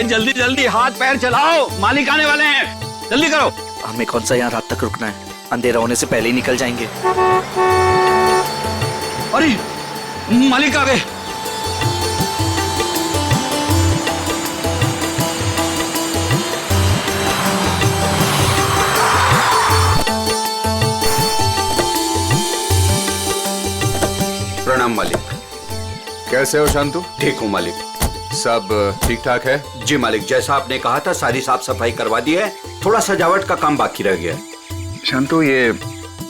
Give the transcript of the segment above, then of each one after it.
अरे जल्दी जल्दी हाथ पैर चलाओ, मालिक आने वाले हैं, जल्दी करो। हमें कौन सा यहाँ रात तक रुकना है, अंधेरा होने से पहले ही निकल जाएंगे। अरे मालिक आ गए। प्रणाम मालिक। कैसे हो शांतु? ठीक हूँ मालिक। सब ठीक ठाक है? जी मालिक, जैसा आपने कहा था सारी साफ सफाई करवा दी है, थोड़ा सजावट का काम बाकी रह गया है। शांतु, ये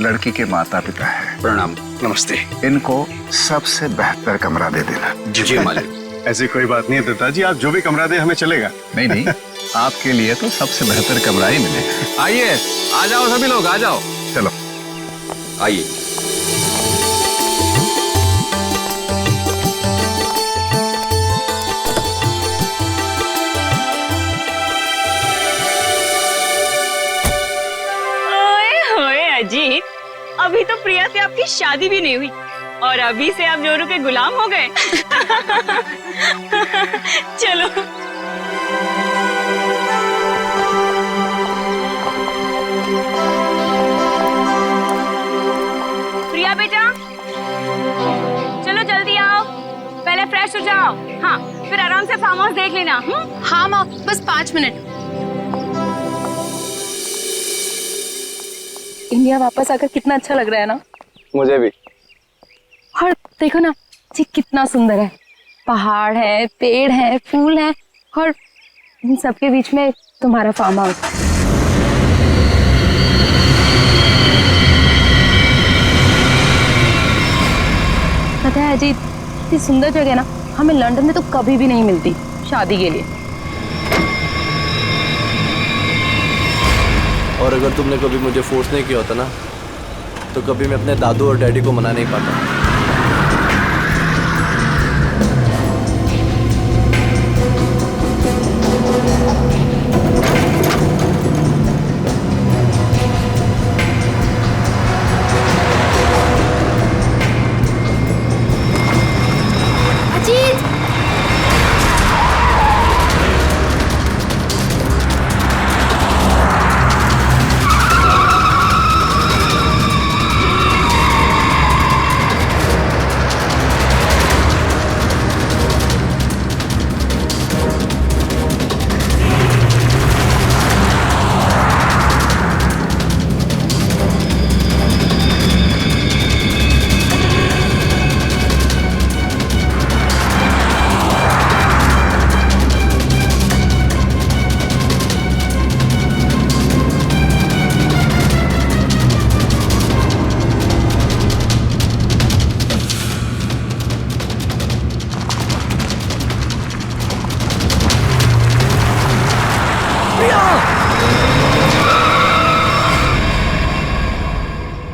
लड़की के माता पिता है। प्रणाम। नमस्ते। इनको सबसे बेहतर कमरा दे देना। जी मालिक। ऐसी कोई बात नहीं है पिताजी, आप जो भी कमरा दे हमें चलेगा। नहीं नहीं, आपके लिए तो सबसे बेहतर कमरा ही मिलेगा। आइए, आ जाओ सभी लोग, आ जाओ। चलो आइए। अजीत, अभी तो प्रिया से आपकी शादी भी नहीं हुई और अभी से आप जोरू के गुलाम हो गए। चलो। प्रिया बेटा, चलो जल्दी आओ, पहले फ्रेश हो जाओ। हाँ, फिर आराम से फार्म हाउस देख लेना। हाँ माँ, बस 5 मिनट। इंडिया वापस आकर कितना अच्छा लग रहा है ना। मुझे भी। और देखो ना जी, कितना सुंदर है। पहाड़ है, पेड़ है, फूल है और इन सबके बीच में तुम्हारा फार्म हाउस। पता है अजीत, इतनी सुंदर जगह ना हमें लंदन में तो कभी भी नहीं मिलती शादी के लिए। और अगर तुमने कभी मुझे फोर्स नहीं किया होता ना, तो कभी मैं अपने दादू और डैडी को मना नहीं पाता।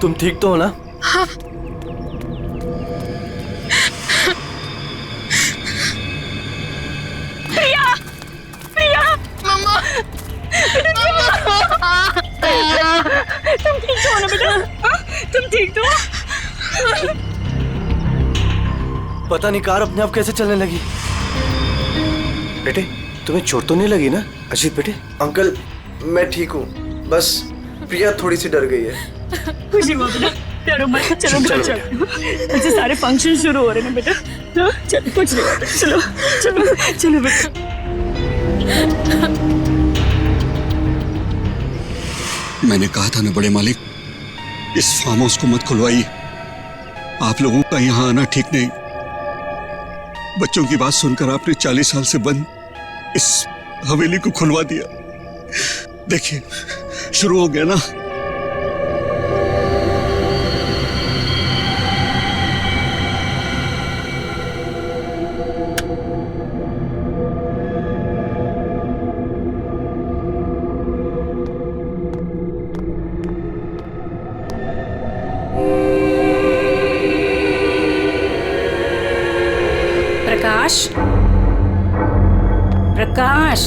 तुम ठीक तो हो ना? हाँ। प्रिया, प्रिया, मम्मा, तुम ठीक तो हो ना बेटा? तुम ठीक तो हो? पता नहीं कार अपने आप कैसे चलने लगी। बेटे, तुम्हें चोट तो नहीं लगी ना? अजीत बेटे। अंकल, मैं ठीक हूँ, बस प्रिया थोड़ी सी डर गई है। खुशी हुआ बेटा, डरो मत। चलो बेटा, चलो। ऐसे सारे फंक्शन शुरू हो रहे हैं बेटा। चलो, कुछ नहीं होता। चलो चलो चलो बेटा। मैंने कहा था ना बड़े मालिक, इस फार्म हाउस को मत खुलवाइए। आप लोगों का यहाँ आना ठीक नहीं। बच्चों की बात सुनकर आपने 40 साल से बंद इस हवेली को खुलवा दिया। देखिए, शुरू हो गया ना। प्रकाश, प्रकाश,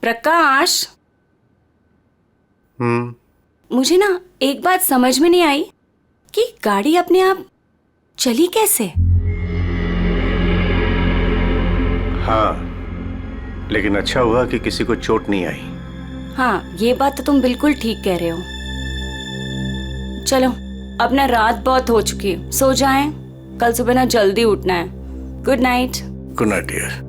प्रकाश। मुझे ना एक बात समझ में नहीं आई कि गाड़ी अपने आप चली कैसे। हाँ, लेकिन अच्छा हुआ कि किसी को चोट नहीं आई। हाँ, ये बात तो तुम बिल्कुल ठीक कह रहे हो। चलो, अब ना रात बहुत हो चुकी है, सो जाएं। कल सुबह ना जल्दी उठना है। Good night. Good night dear.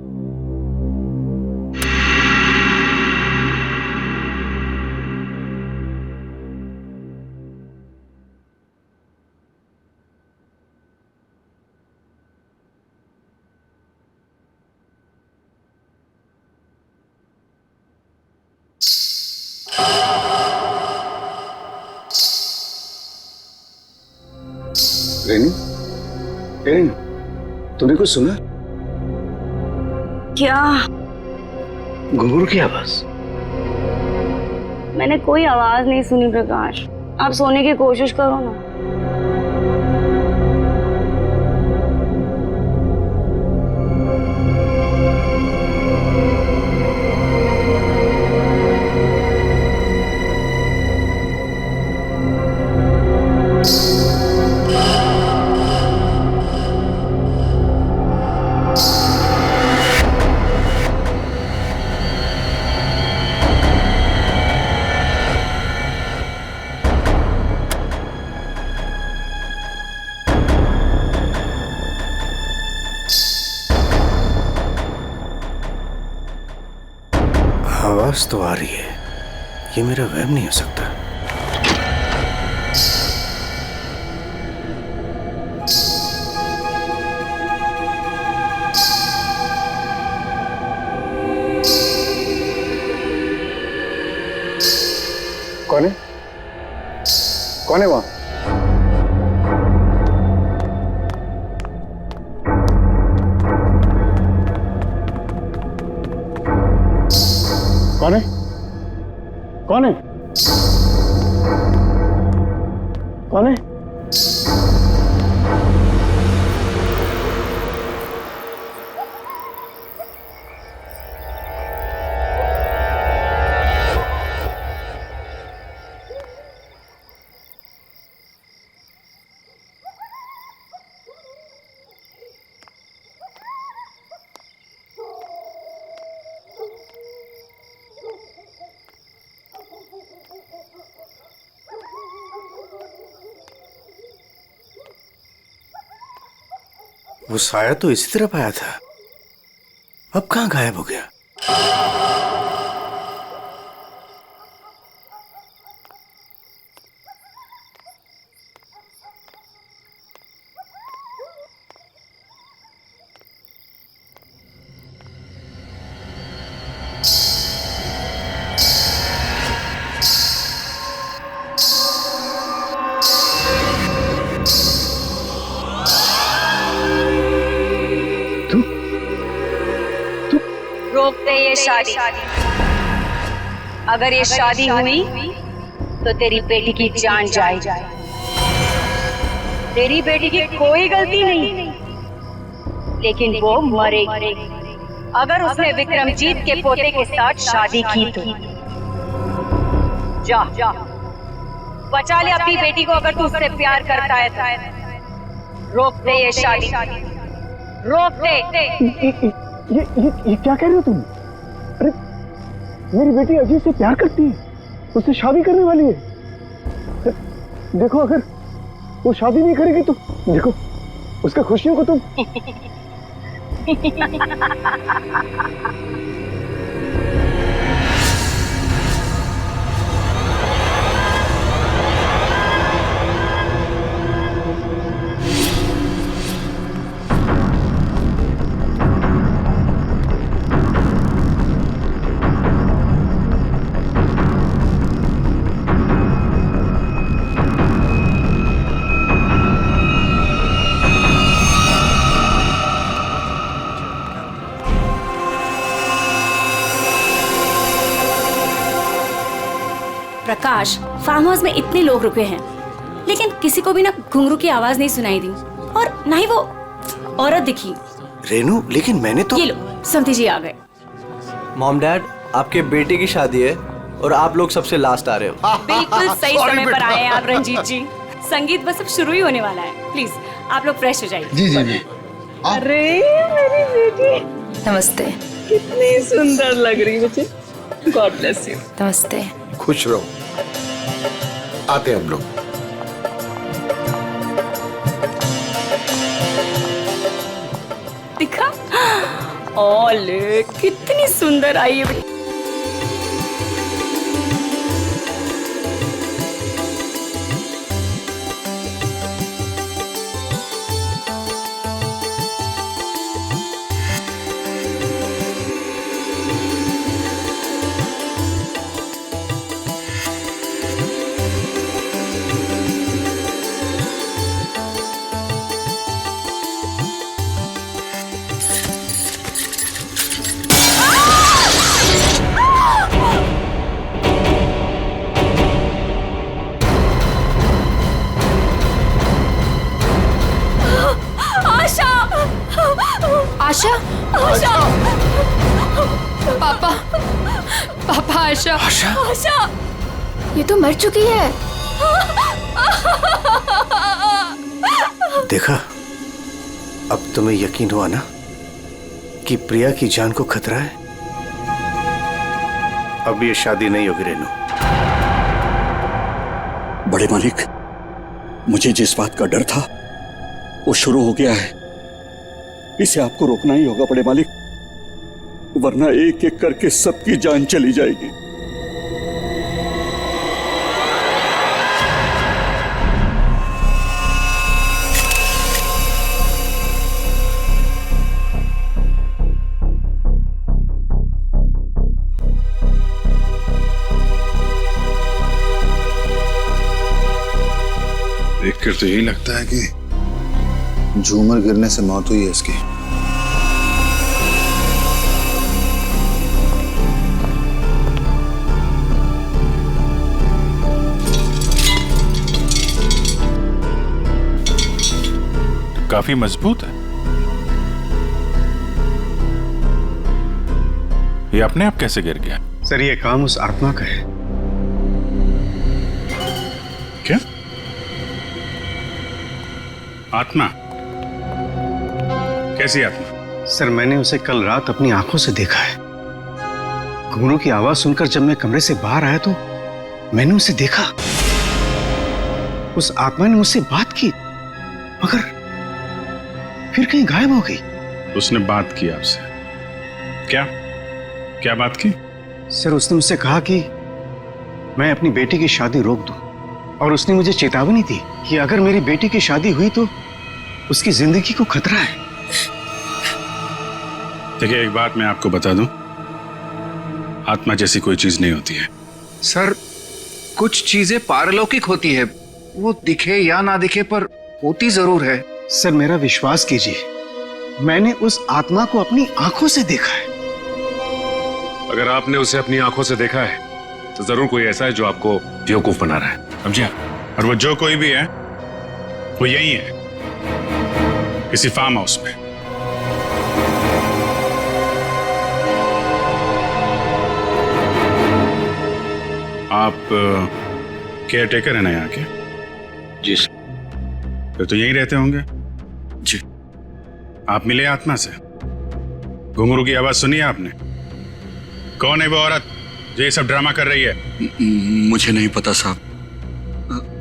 Renu, Renu, तूने कुछ सुना? क्या? घुंघरू की आवाज। मैंने कोई आवाज नहीं सुनी प्रकाश। आप सोने की कोशिश करो ना। आवाज तो आ रही है, ये मेरा वहम नहीं हो सकता। कौन है? कौन है वहां? कौन है? कौन है? कौन है? वो साया तो इसी तरफ आया था, अब कहाँ गायब हो गया? रोक दे ये शादी। अगर ये शादी हुई तो तेरी बेटी की जान जाएगी। तेरी बेटी की कोई गलती नहीं, लेकिन वो मरेगी अगर उसने विक्रमजीत के पोते के साथ शादी की तो। जा बचा ले अपनी बेटी को अगर तू उससे प्यार करता है तो। रोक दे ये शादी, रोक दे। ये क्या कह रहे हो तुम? अरे मेरी बेटी अजीत से प्यार करती है, उससे शादी करने वाली है। देखो अगर वो शादी नहीं करेगी तो देखो उसका खुशियों को तुम प्रकाश, फार्म हाउस में इतने लोग रुके हैं, लेकिन किसी को भी ना घुंघरू की आवाज नहीं सुनाई दी और ना ही वो औरत दिखी। रेनू, लेकिन मैंने तो। ये लो, समधी जी आ गए। मॉम डैड, आपके बेटे की शादी है और आप लोग सबसे लास्ट आ रहे हो। बिल्कुल सही समय पर आए हैं आप रंजीत जी। संगीत बस अब शुरू ही होने वाला है। प्लीज आप लोग फ्रेश हो जाइए। जी जी जी। अरे मेरी बेटी। नमस्ते। कितनी सुंदर लग रही मुझे। God bless you. नमस्ते। खुश रहो। आते हैं हम लोग। दिखा? ओले कितनी सुंदर आई है। आशा, आशा, पापा, पापा, आशा, आशा, आशा, ये तो मर चुकी है। देखा, अब तुम्हें यकीन हुआ ना कि प्रिया की जान को खतरा है। अब ये शादी नहीं होगी रेनू। बड़े मालिक, मुझे जिस बात का डर था वो शुरू हो गया है। इसे आपको रोकना ही होगा बड़े मालिक, वरना एक एक करके सबकी जान चली जाएगी। देखकर तो यही लगता है कि झूमर गिरने से मौत हुई है इसकी। काफी मजबूत है। ये अपने आप कैसे गिर गया? सर, ये काम उस आत्मा का है। क्या आत्मा? कैसी आत्मा? सर, मैंने उसे कल रात अपनी आंखों से देखा है। घुंघरू की आवाज सुनकर जब मैं कमरे से बाहर आया तो मैंने उसे देखा। उस आत्मा ने मुझसे बात की, मगर फिर कहीं गायब हो गई। उसने बात की आपसे? क्या क्या बात की? सर, उसने मुझसे कहा कि मैं अपनी बेटी की शादी रोक दूं, और उसने मुझे चेतावनी दी कि अगर मेरी बेटी की शादी हुई तो उसकी जिंदगी को खतरा है। देखिए, एक बात मैं आपको बता दूं, आत्मा जैसी कोई चीज नहीं होती है। सर, कुछ चीजें पारलौकिक होती है, वो दिखे या ना दिखे पर होती जरूर है। सर, मेरा विश्वास कीजिए, मैंने उस आत्मा को अपनी आंखों से देखा है। अगर आपने उसे अपनी आंखों से देखा है तो जरूर कोई ऐसा है जो आपको बेवकूफ बना रहा है, समझे? और वो जो कोई भी है वो यही है, किसी फार्म हाउस में। आप केयर टेकर है ना यहाँ के? जी फिर तो यहीं रहते होंगे। जी। आप मिले आत्मा से? घुंघरू की आवाज सुनी आपने? कौन है वो औरत जो ये सब ड्रामा कर रही है? मुझे नहीं पता साहब,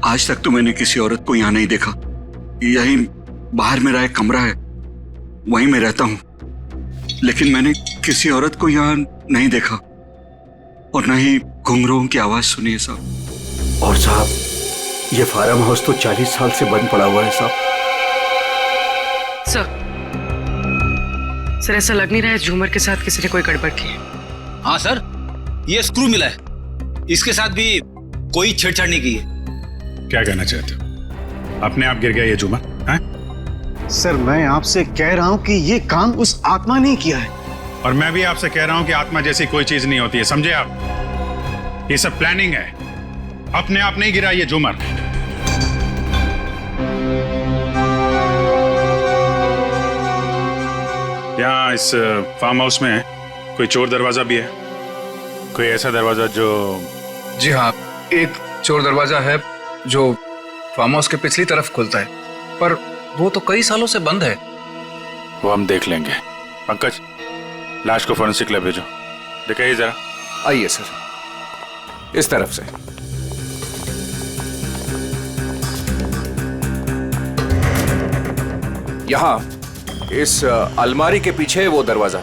आज तक तो मैंने किसी औरत को यहाँ नहीं देखा। यही बाहर मेरा एक कमरा है, वहीं मैं रहता हूँ, लेकिन मैंने किसी औरत को यहाँ नहीं देखा और न ही घुंघरूओं की आवाज सुनी है साहब। और साहब, ये फार्म हाउस तो 40 साल से बंद पड़ा हुआ है साहब। सर, ऐसा लग नहीं रहा है झूमर के साथ किसी ने कोई गड़बड़ की है। हाँ सर, ये स्क्रू मिला है, इसके साथ भी कोई छेड़छाड़ नहीं की है। क्या कहना चाहते हो? अपने आप गिर गया ये झूमर? हैं? सर, मैं आपसे कह रहा हूं कि ये काम उस आत्मा ने किया है। और मैं भी आपसे कह रहा हूं कि आत्मा जैसी कोई चीज नहीं होती है, समझे आप? ये सब प्लानिंग है, अपने आप नहीं गिरा ये झूमर। यहाँ इस फार्म हाउस में कोई चोर दरवाजा भी है? कोई ऐसा दरवाजा जो... जी हाँ, एक चोर दरवाजा है जो फार्म हाउस के पिछली तरफ खुलता है, पर वो तो कई सालों से बंद है। वो हम देख लेंगे। पंकज, लाश को फॉरेंसिक लैब भेजो। दिखाइए जरा। आइए सर, इस तरफ से। यहाँ इस अलमारी के पीछे वो दरवाजा।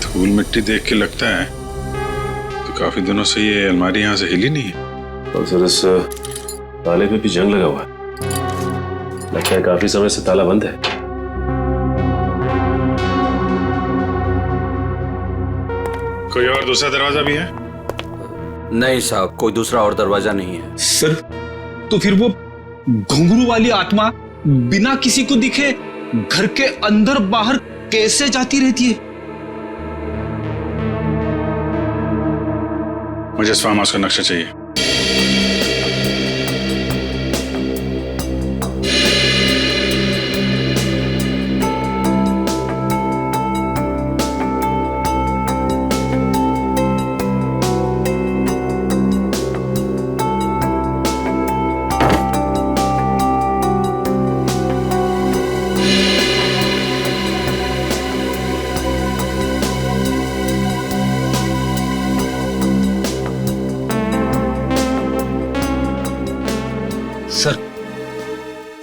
धूल मिट्टी देख के लगता है तो काफी दिनों से ये अलमारी यहाँ से हिली नहीं है। और सर इस ताले पे भी जंग लगा हुआ है, लगता है काफी समय से ताला बंद है। कोई और दूसरा दरवाजा भी है? नहीं साहब, कोई दूसरा और दरवाजा नहीं है। सर तो फिर वो घुंघरू वाली आत्मा बिना किसी को दिखे घर के अंदर बाहर कैसे जाती रहती है? मुझे इस फार्म हाउस का नक्शा चाहिए। सर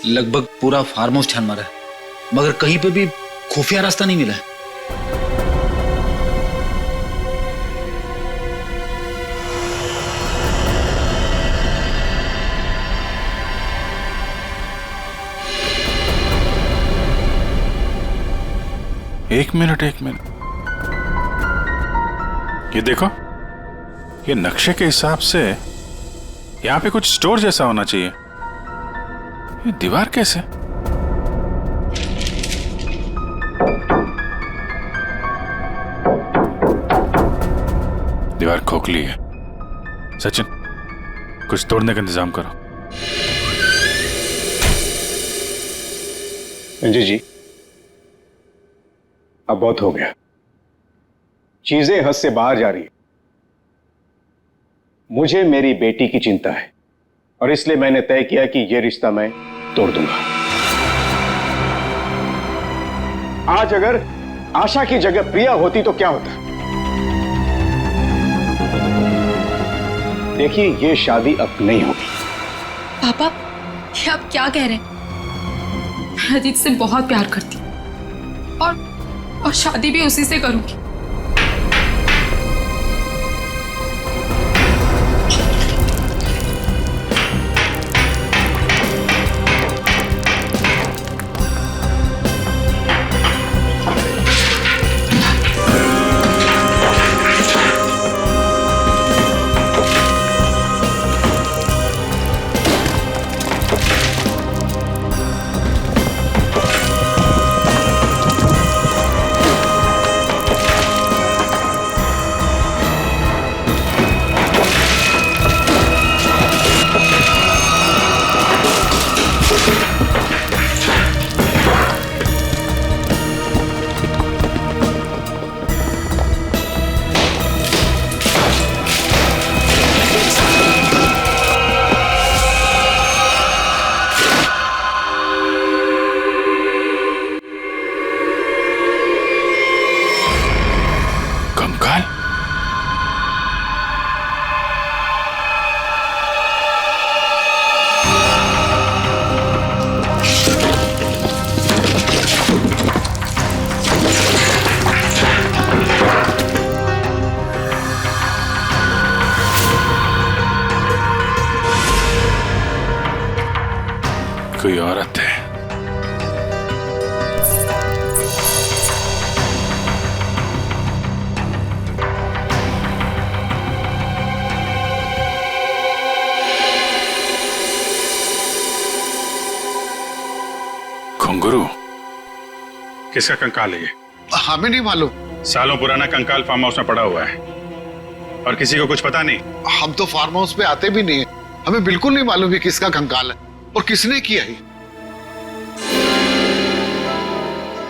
लगभग पूरा फार्म हाउस छान मारा है, मगर कहीं पे भी खुफिया रास्ता नहीं मिला है। एक मिनट। ये देखो, ये नक्शे के हिसाब से यहाँ पे कुछ स्टोर जैसा होना चाहिए। ये दीवार कैसे? दीवार खोखली है। सचिन, कुछ तोड़ने का इंतजाम करो। संजय जी, अब बहुत हो गया, चीजें हद से बाहर जा रही है। मुझे मेरी बेटी की चिंता है और इसलिए मैंने तय किया कि यह रिश्ता मैं तोड़ दूंगा। आज अगर आशा की जगह प्रिया होती तो क्या होता? देखिए, यह शादी अब नहीं होगी। पापा, ये आप क्या कह रहे हैं? मैं अजीत से बहुत प्यार करती हूँ और शादी भी उसी से करूंगी। कोई औरत है। घुंघरू? किसका कंकाल है ये? हमें नहीं मालूम। सालों पुराना कंकाल फार्म हाउस में पड़ा हुआ है और किसी को कुछ पता नहीं। हम तो फार्म हाउस पे आते भी नहीं है, हमें बिल्कुल नहीं मालूम है किसका कंकाल है। और किसने किया है?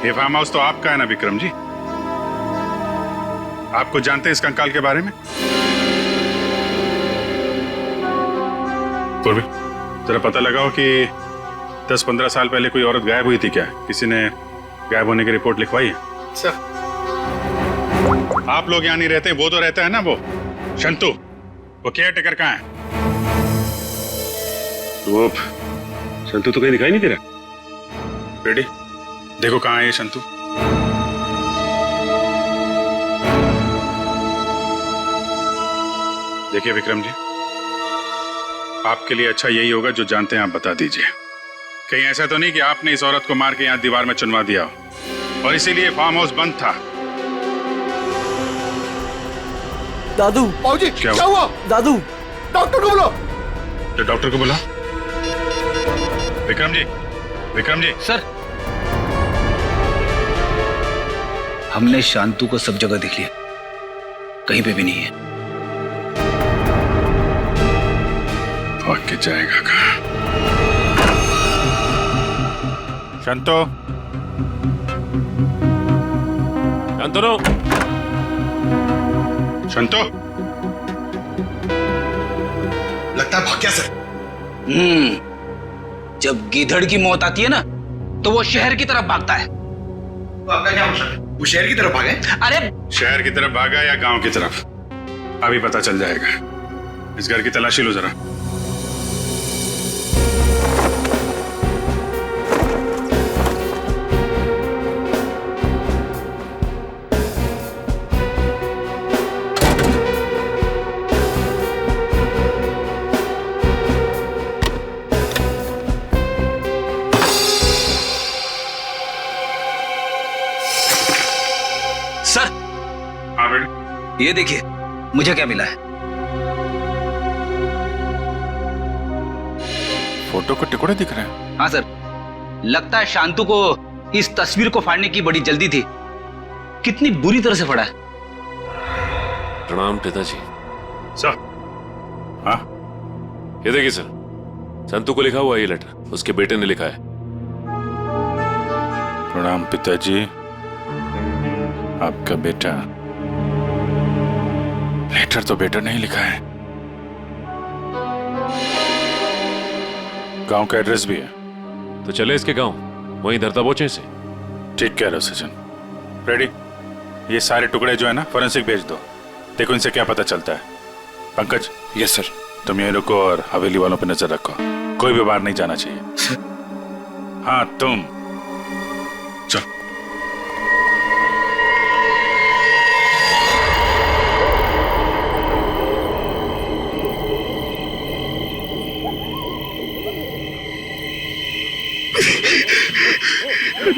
ये फार्म हाउस तो आपका है ना विक्रम जी? आपको जानते हैं इस कंकाल के बारे में? पूर्वी, जरा पता लगाओ कि 10-15 साल पहले कोई औरत गायब हुई थी क्या? किसी ने गायब होने की रिपोर्ट लिखवाई है? सर, आप लोग यहाँ नहीं रहते, वो तो रहता है ना, वो शंतु, वो केयर टेकर कहाँ है? वो शंतु तो कहीं दिखाई नहीं दे रहा। रेडी, देखो कहाँ है ये शंतु। देखिए विक्रम जी, आपके लिए अच्छा यही होगा, जो जानते हैं आप बता दीजिए। कहीं ऐसा तो नहीं कि आपने इस औरत को मार के यहाँ दीवार में चुनवा दिया हो और इसीलिए फार्म हाउस बंद था? दादू। बाबूजी, क्या हुआ? दादू, डॉक्टर को बुलाओ। तो डॉक्टर को बुला। विक्रम जी, विक्रम जी। सर, हमने शांतु को सब जगह देख लिया, कहीं पे भी नहीं है। भाग के जाएगा कहाँ? शांतो, शांतनु, शांतो। लगता है भाग गया सर। जब गीधड़ की मौत आती है ना, तो वो शहर की तरफ भागता है। तो आपका क्या मतलब है? वो शहर की तरफ भागे? अरे शहर की तरफ भागा या गांव की तरफ, अभी पता चल जाएगा। इस घर की तलाशी लो जरा। सर, हाँ बेटी, ये देखिए मुझे क्या मिला है। फोटो के टुकड़े दिख रहे हैं। हाँ सर, लगता है शांतु को इस तस्वीर को फाड़ने की बड़ी जल्दी थी। कितनी बुरी तरह से फाड़ा है। प्रणाम पिताजी। सर, हाँ ये देखिए सर, संतु को लिखा हुआ ये लेटर उसके बेटे ने लिखा है। प्रणाम पिताजी, आपका बेटा। लेटर तो बेटा नहीं लिखा है, गांव का एड्रेस भी है। तो चले इसके गांव, वहीं धरता बोचे से। ठीक कह रहे हो सचिन। रेडी, ये सारे टुकड़े जो है ना फोरेंसिक भेज दो, देखो इनसे क्या पता चलता है। पंकज। Yes sir. तुम यहीं रुको और हवेली वालों पे नजर रखो, कोई भी बाहर नहीं जाना चाहिए। हाँ तुम चलो।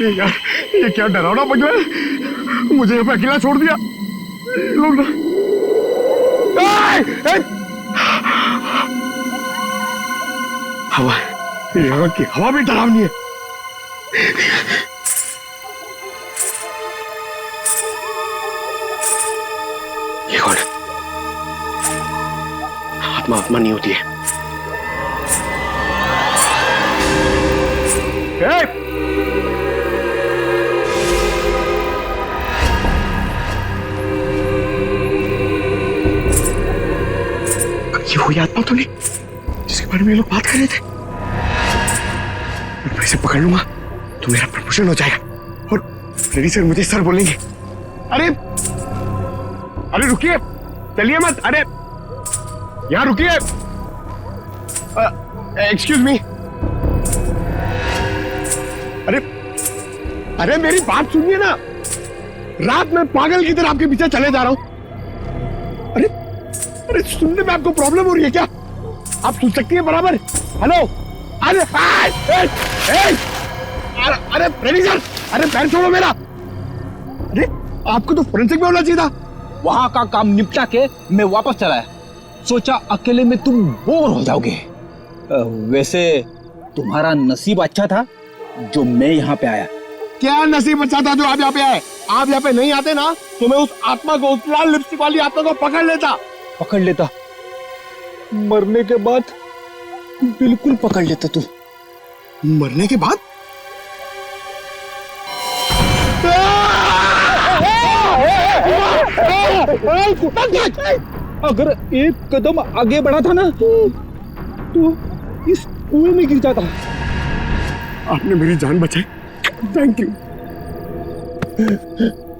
यार, ये क्या डरावना बगला है, मुझे यहाँ पे अकेला छोड़ दिया। लोग ना हवा, यहाँ की हवा भी डरावनी है। ये कौन है? आत्मा आत्मा नहीं होती है। ये वही आत्मा तो नहीं जिसके बारे में ये लोग बात कर रहे थे? मैं इसे पकड़ लूंगा तो मेरा प्रमोशन हो जाएगा और रेडी सर मुझे सर बोलेंगे। अरे अरे रुकिए, चलिए मत। अरे यहाँ रुकिए, एक्सक्यूज मी। अरे अरे मेरी बात सुनिए ना, रात में पागल की तरह आपके पीछे चले जा रहा हूं। अरे अरे सुनने में आपको प्रॉब्लम हो रही है क्या? आप सुन सकती हैं बराबर? हेलो, अरे अरे रेडी सर, अरे पैर छोड़ो मेरा। अरे आपको तो फोरेंसिक में होना चाहिए था। वहां का काम निपटा के मैं वापस चला आया, सोचा अकेले में तुम बोर हो जाओगे। वैसे तुम्हारा नसीब अच्छा था जो मैं यहाँ पे आया। क्या नसीब अच्छा था जो आप यहाँ पे आए? आप यहाँ पे नहीं आते ना तो मैं उस आत्मा को, उस लाल लिपस्टिक वाली आत्मा को पकड़ लेता। मरने के बाद बिल्कुल पकड़ लेता तू। मरने के बाद? अगर एक कदम आगे बढ़ा था ना तो इस कुएं में गिर जाता। आपने मेरी जान बचाई, थैंक यू।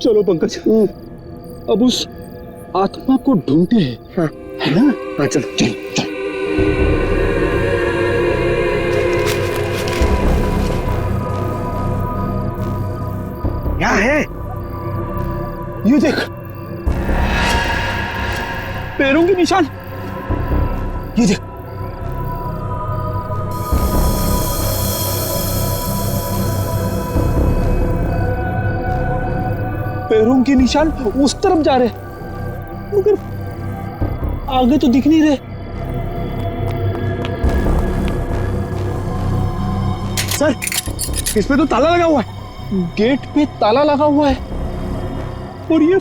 चलो पंकज, अब उस आत्मा को ढूंढते हैं। हाँ। है ना? हाँ चलो चल चल। क्या है? ये देख, पैरों के निशान। ये देख, पैरों के निशान उस तरफ जा रहे, मगर आगे तो दिख नहीं रहे। सर, इस पे तो ताला लगा हुआ है। गेट पे ताला लगा हुआ है और ये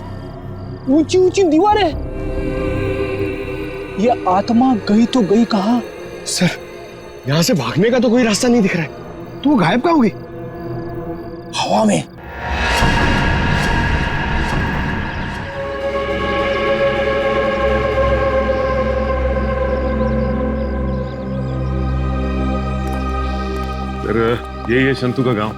ऊंची ऊंची दीवार है। ये आत्मा गई तो गई कहां? सर, यहाँ से भागने का तो कोई रास्ता नहीं दिख रहा है। तो वो गायब कहाँ होगी? हवा में। सर, ये शंतु का गांव।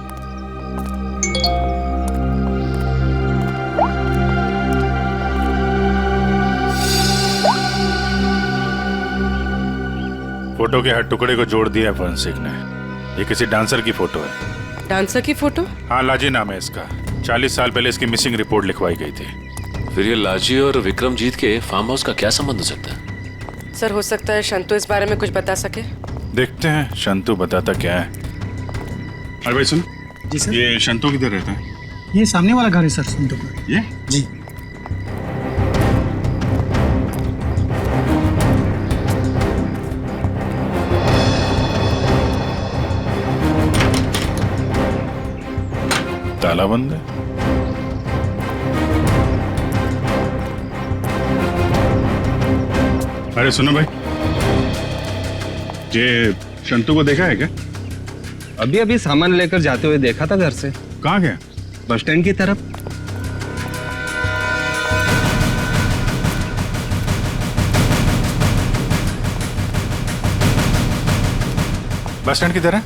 फोटो के हर टुकड़े को जोड़ दिया फोरेंसिक ने। ये किसी डांसर की फोटो है। डांसर की फोटो? हाँ, लाजी नाम है इसका। 40 साल पहले इसकी मिसिंग रिपोर्ट लिखवाई गई थी। फिर ये लाजी और विक्रमजीत के फार्म हाउस का क्या संबंध हो सकता है? सर, हो सकता है शंतु इस बारे में कुछ बता सके। देखते हैं शंतु बताता क्या है। अरे भाई सुन। जी सर। ये शंतु किधर रहता है? ये सामने वाला घर है सर, शंतु का। ये? जी। ताला बंद है। अरे सुनो भाई, ये शंतु को देखा है क्या? अभी अभी सामान लेकर जाते हुए देखा था घर से। कहाँ गया? बस स्टैंड की तरफ। बस स्टैंड की तरह?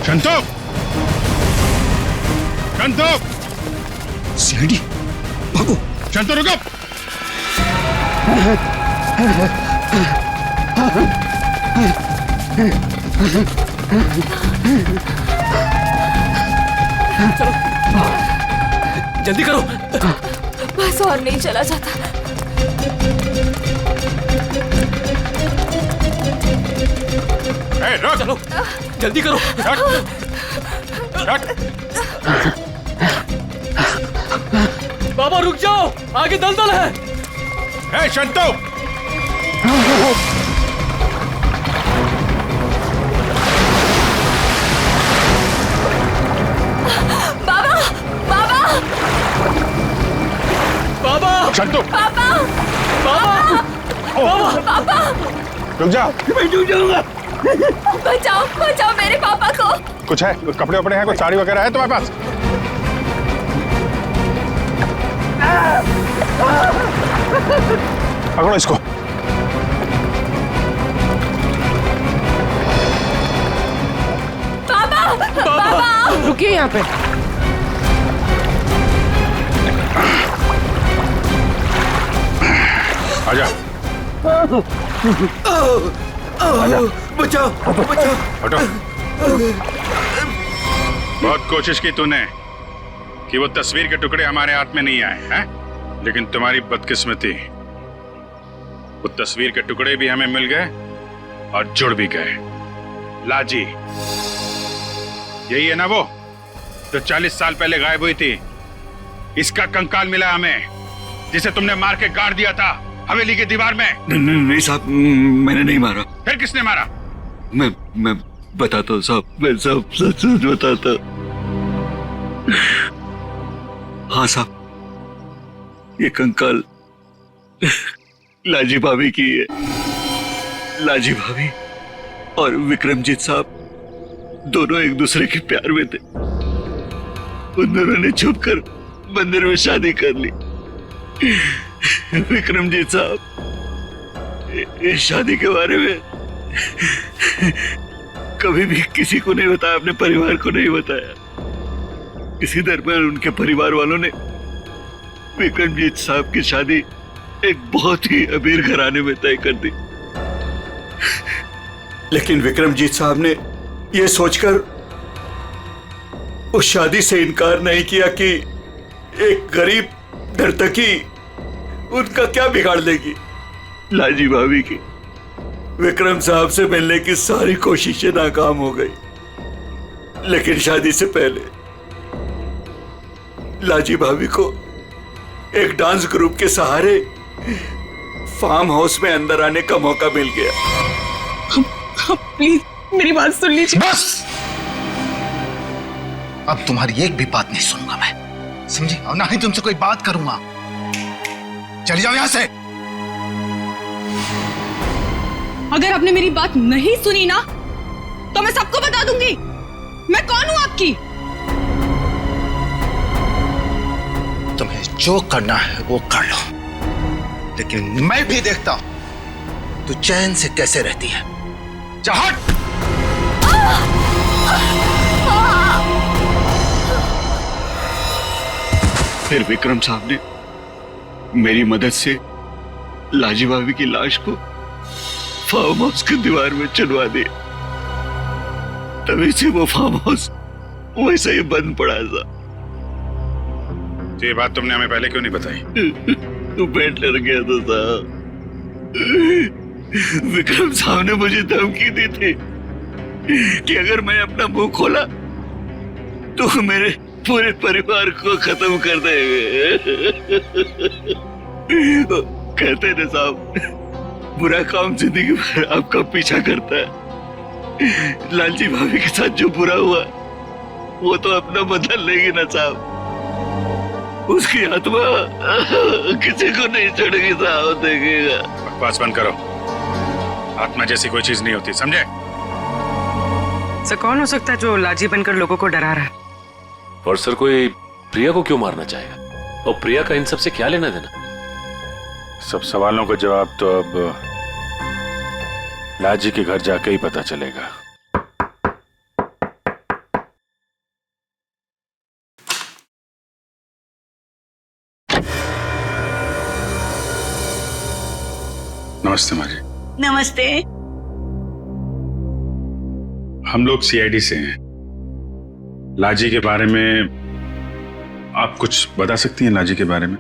शंतु! शंतु! सीआईडी, भागो! शंतु रुको! चलो, जल्दी करो। बस और नहीं चला जाता। रुक! चलो, जल्दी करो। बाबा रुक जाओ, आगे दलदल है। ए शंतु! बाबा, बाबा, बाबा! शंतु! बाबा, बाबा! बाबा! रुक जा! मैं डूब जाऊंगा। बचाओ, बचाओ मेरे पापा को। कुछ है? कपड़े वपड़े हैं? कुछ साड़ी वगैरह है तुम्हारे पास? पकड़ो इसको। पापा, पापा! रुकिए यहाँ पे। आजा। बचाओ, बचाओ। हटो। बहुत कोशिश की तूने कि वो तस्वीर के टुकड़े हमारे हाथ में नहीं आए हैं, लेकिन तुम्हारी बदकिस्मती, वो तस्वीर के टुकड़े भी हमें मिल गए और जुड़ भी गए। लाजी, यही है ना वो जो 40 साल पहले गायब हुई थी? इसका कंकाल मिला हमें, जिसे तुमने मार के गाड़ दिया था हवेली की दीवार में। नहीं साहब, मैंने नहीं मारा। फिर किसने मारा? मैं बताता हूँ साहब, मैं सब सच सच बताता। हाँ साहब, ये कंकाल लाजी भाभी की है। लाजी भाभी और विक्रमजीत साहब दोनों एक दूसरे के प्यार में थे। उन दोनों ने छुपकर मंदिर में शादी कर ली। विक्रमजीत साहब इस शादी के बारे में कभी भी किसी को नहीं बताया, अपने परिवार को नहीं बताया। इसी दरमियान उनके परिवार वालों ने विक्रमजीत साहब की शादी एक बहुत ही अमीर घराने में तय कर दी। लेकिन विक्रमजीत साहब ने यह सोचकर उस शादी से इनकार नहीं किया कि एक गरीब नर्तकी उनका क्या बिगाड़ लेगी। लाजी भाभी की विक्रम साहब से मिलने की सारी कोशिशें नाकाम हो गई, लेकिन शादी से पहले लाजी भाभी को एक डांस ग्रुप के सहारे फार्म हाउस में अंदर आने का मौका मिल गया। प्लीज मेरी बात सुन लीजिए। बस अब तुम्हारी एक भी बात नहीं सुनूंगा मैं, समझी? और ना ही तुमसे कोई बात करूंगा। चली जाओ यहां से। अगर आपने मेरी बात नहीं सुनी ना तो मैं सबको बता दूंगी मैं कौन हूं आपकी। तुम्हें जो करना है वो कर लो, लेकिन मैं भी देखता हूं तू चैन से कैसे रहती है। जा हट। फिर विक्रम साहब ने मेरी मदद से लाजी भाभी की लाश को फार्म हाउस की दीवार में चुनवा दिया। तभी से वो फार्म हाउस वैसे ही बंद पड़ा था। ये बात तुमने हमें पहले क्यों नहीं बताई? तू पेट लग गया था साहब। विक्रम साहब ने मुझे धमकी दी थी कि अगर मैं अपना मुंह खोला तो मेरे पूरे परिवार को खत्म कर देंगे। कहते ना साहब, बुरा काम जिंदगी भर आपका पीछा करता है। लालची भाभी के साथ जो बुरा हुआ वो तो अपना बदल लेगी ना साहब। उसकी आत्मा किसी को नहीं छोड़ेगी साहब, देखेगा। बकवास बंद करो। आत्मा जैसी कोई चीज नहीं होती, समझे? सर कौन हो सकता है जो लाजी बनकर लोगों को डरा रहा है? और सर कोई प्रिया को क्यों मारना चाहेगा? और प्रिया का इन सब से क्या लेना देना? सब सवालों का जवाब तो अब लाजी के घर जाके ही पता चलेगा। नमस्ते माँ जी। नमस्ते। हम लोग सीआईडी से हैं। लाजी के बारे में आप कुछ बता सकती हैं? लाजी के बारे में?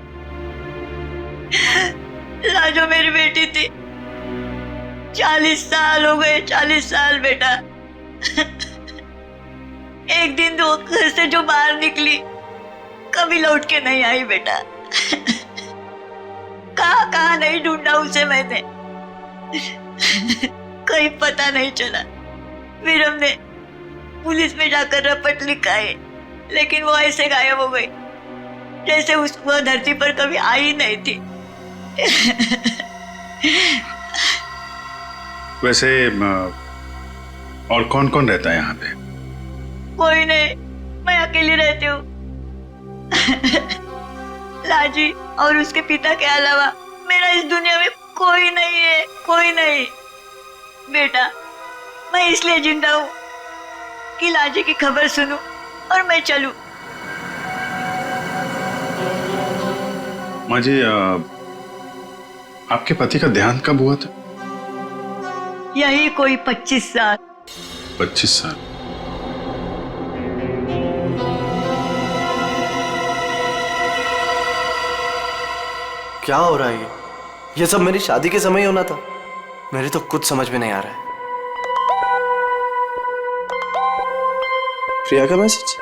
लाजो मेरी बेटी थी। 40 साल हो गए, 40 साल बेटा। एक दिन वो घर से जो बाहर निकली कभी लौट के नहीं आई बेटा। कहाँ नहीं ढूंढा उसे मैंने, कहीं पता नहीं चला। फिर हमने पुलिस में जाकर रपट लिखाए, लेकिन वो ऐसे गायब हो गई जैसे वो धरती पर कभी आई नहीं थी। वैसे और कौन कौन रहता है यहाँ पे? कोई नहीं, मैं अकेली रहती हूँ। लाजी और उसके पिता के अलावा मेरा इस दुनिया में कोई नहीं है, कोई नहीं। बेटा मैं इसलिए जिंदा हूँ कि लाजी की खबर सुनूं और मैं चलूं। माँ जी, आपके पति का देहांत कब हुआ था? यही कोई 25 साल। 25 साल? क्या हो रहा है ये सब मेरी शादी के समय ही होना था। मेरे तो कुछ समझ में नहीं आ रहा है। प्रिया का मैसेज?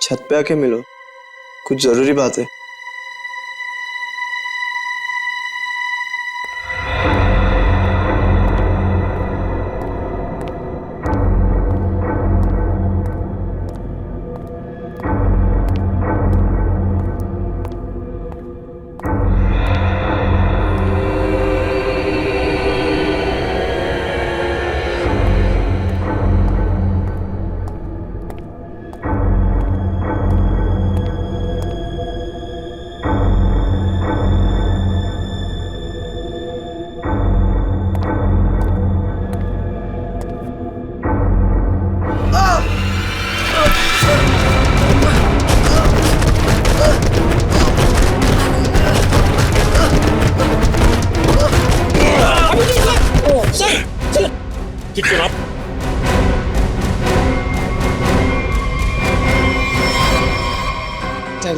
छत पे आके मिलो, कुछ जरूरी बात है।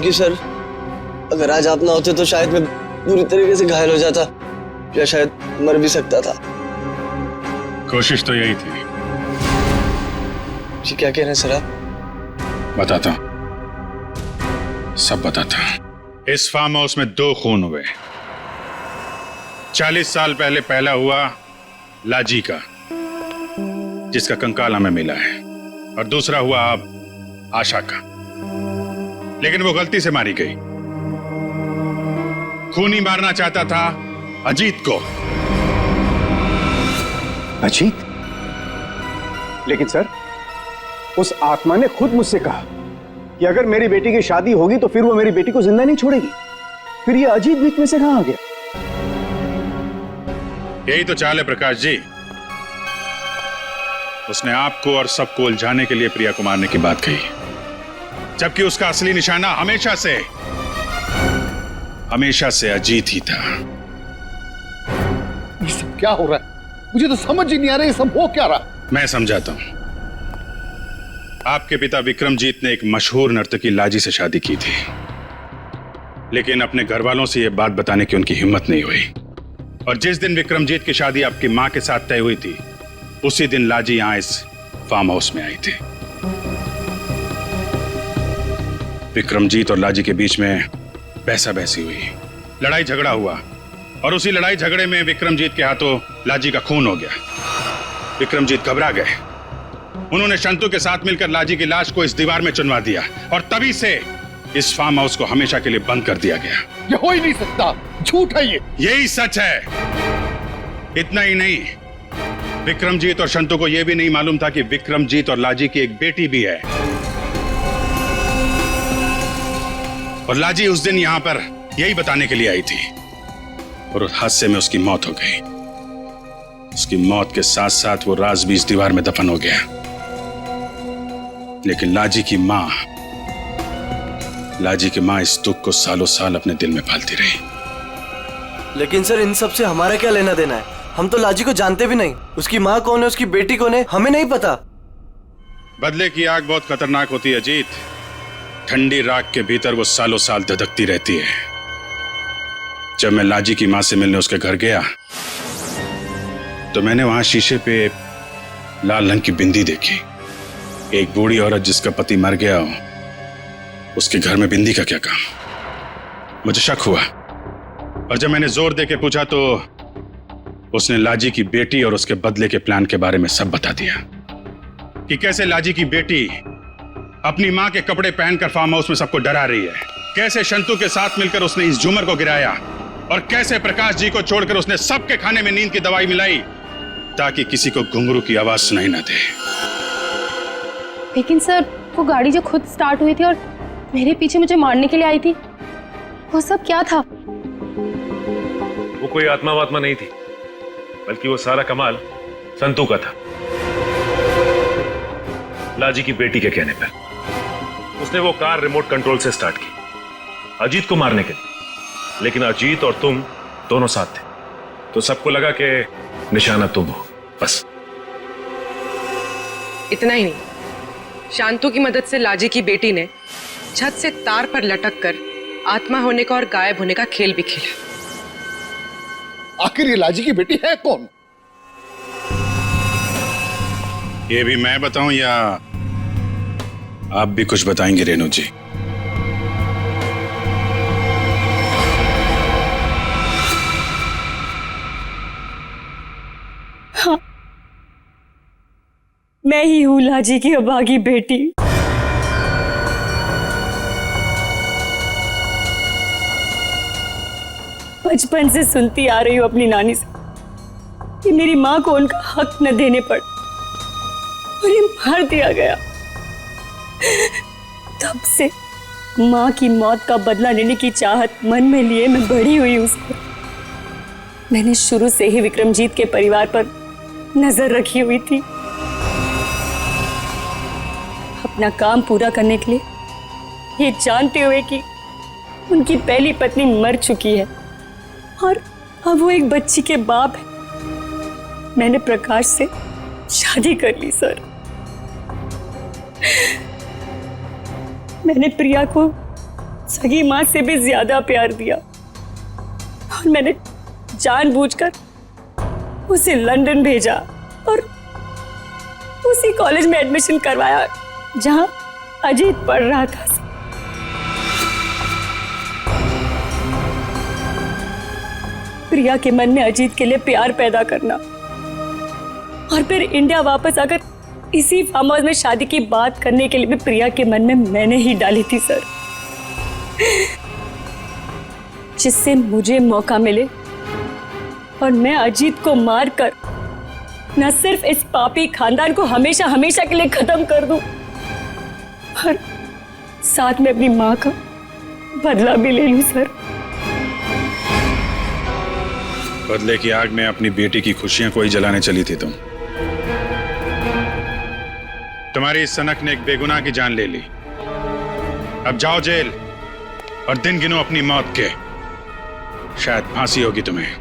क्योंकि सर अगर आज आप ना होते तो शायद मैं बुरी तरीके से घायल हो जाता या शायद मर भी सकता था। कोशिश तो यही थी। जी क्या कह रहे हैं सर आप? बताता हूं, सब बताता हूं। इस फार्म हाउस में 2 खून हुए। 40 साल पहले पहला हुआ लाजी का, जिसका कंकाल हमें मिला है, और दूसरा हुआ अब आशा का, लेकिन वो गलती से मारी गई। खूनी मारना चाहता था अजीत को। अजीत? लेकिन सर, उस आत्मा ने खुद मुझसे कहा कि अगर मेरी बेटी की शादी होगी तो फिर वो मेरी बेटी को जिंदा नहीं छोड़ेगी। फिर ये अजीत बीच में से कहां आ गया? यही तो चाल है प्रकाश जी। उसने आपको और सबको उलझाने के लिए प्रिया को मारने की बात कही, जबकि उसका असली निशाना हमेशा से अजीत ही था। ये सब क्या हो रहा है? मुझे तो समझ ही नहीं आ रहा, ये सब हो क्या रहा? मैं समझाता हूं। आपके पिता विक्रमजीत ने एक मशहूर नर्तकी लाजी से शादी की थी, लेकिन अपने घर वालों से यह बात बताने की उनकी हिम्मत नहीं हुई। और जिस दिन विक्रमजीत की शादी आपकी मां के साथ तय हुई थी, उसी दिन लाजी यहां इस फार्म हाउस में आई थी। विक्रमजीत और लाजी के बीच में बहसा बहसी हुई, लड़ाई झगड़ा हुआ, और उसी लड़ाई झगड़े में विक्रमजीत के हाथों लाजी का खून हो गया। विक्रमजीत घबरा गए। उन्होंने शंतु के साथ मिलकर लाजी की लाश को इस दीवार में चुनवा दिया, और तभी से इस फार्म हाउस को हमेशा के लिए बंद कर दिया गया। ये हो ही नहीं सकता, झूठ है ये। यही सच है। इतना ही नहीं, विक्रमजीत और शंतु को यह भी नहीं मालूम था कि विक्रमजीत और लाजी की एक बेटी भी है, और लाजी उस दिन यहां पर यही बताने के लिए आई थी, और उस हादसे में उसकी मौत हो गई। उसकी मौत के साथ साथ वो राज भी इस दीवार में दफन हो गया। लेकिन लाजी की मां इस दुख को सालों साल अपने दिल में पालती रही। लेकिन सर, इन सब से हमारा क्या लेना देना है? हम तो लाजी को जानते भी नहीं। उसकी माँ कौन है, उसकी बेटी कौन है, हमें नहीं पता। बदले की आग बहुत खतरनाक होती है अजीत। ठंडी राख के भीतर वो सालों साल धधकती रहती है। जब मैं लाजी की मां से मिलने उसके घर गया, तो मैंने वहां शीशे पे लाल रंग की बिंदी देखी। एक बूढ़ी औरत जिसका पति मर गया हो, उसके घर में बिंदी का क्या काम? मुझे शक हुआ, और जब मैंने जोर देके पूछा तो उसने लाजी की बेटी और उसके बदले के प्लान के बारे में सब बता दिया, कि कैसे लाजी की बेटी अपनी मां के कपड़े पहनकर फार्म हाउस में सबको डरा रही है, कैसे शंतु के साथ मिलकर उसने इस झूमर को गिराया, और कैसे प्रकाश जी को छोड़कर उसने सबके खाने में नींद की दवाई मिलाई ताकि किसी को घुंघरू की आवाज सुनाई ना दे। लेकिन सर, वो गाड़ी जो खुद स्टार्ट हुई थी और मेरे पीछे मुझे मारने के लिए आई थी, वो सब क्या था? वो कोई आत्मा वात्मा नहीं थी, बल्कि वो सारा कमाल संतू का था। लाजी की बेटी के कहने पर उसने वो कार रिमोट कंट्रोल से स्टार्ट की अजीत को मारने के लिए, लेकिन अजीत और तुम दोनों साथ थे, तो सबको लगा कि निशाना तुम हो। बस इतना ही नहीं, शांतु की मदद से लाजी की बेटी ने छत से तार पर लटक कर आत्मा होने का और गायब होने का खेल भी खेला। आखिर ये लाजी की बेटी है कौन? ये भी मैं बताऊं या आप भी कुछ बताएंगे रेणु जी? हाँ, मैं ही हूं लाजी की अभागी बेटी। बचपन से सुनती आ रही हूं अपनी नानी से कि मेरी मां को उनका हक न देने पर उन्हें मार दिया गया। तब से मां की मौत का बदला लेने की चाहत मन में लिए मैं बड़ी हुई उसको। मैंने शुरू से ही विक्रमजीत के परिवार पर नजर रखी हुई थी। अपना काम पूरा करने के लिए, ये जानते हुए कि उनकी पहली पत्नी मर चुकी है और अब वो एक बच्ची के बाप है, मैंने प्रकाश से शादी कर ली सर। मैंने प्रिया को सगी माँ से भी ज्यादा प्यार दिया और मैंने जानबूझकर उसे लंदन भेजा और उसी कॉलेज में एडमिशन करवाया जहां अजीत पढ़ रहा था। प्रिया के मन में अजीत के लिए प्यार पैदा करना और फिर इंडिया वापस आकर इसी फार्म हाउस में शादी की बात करने के लिए भी प्रिया के मन में मैंने ही डाली थी सर, जिससे मुझे मौका मिले और मैं अजीत को मारकर न सिर्फ इस पापी खानदान को हमेशा हमेशा के लिए खत्म कर दूं, और साथ में अपनी मां का बदला भी ले लूं सर। बदले की आग में अपनी बेटी की खुशियां कोई जलाने चली थी तुम। तुम्हारी इस सनक ने एक बेगुनाह की जान ले ली। अब जाओ जेल और दिन गिनो अपनी मौत के। शायद फांसी होगी तुम्हें।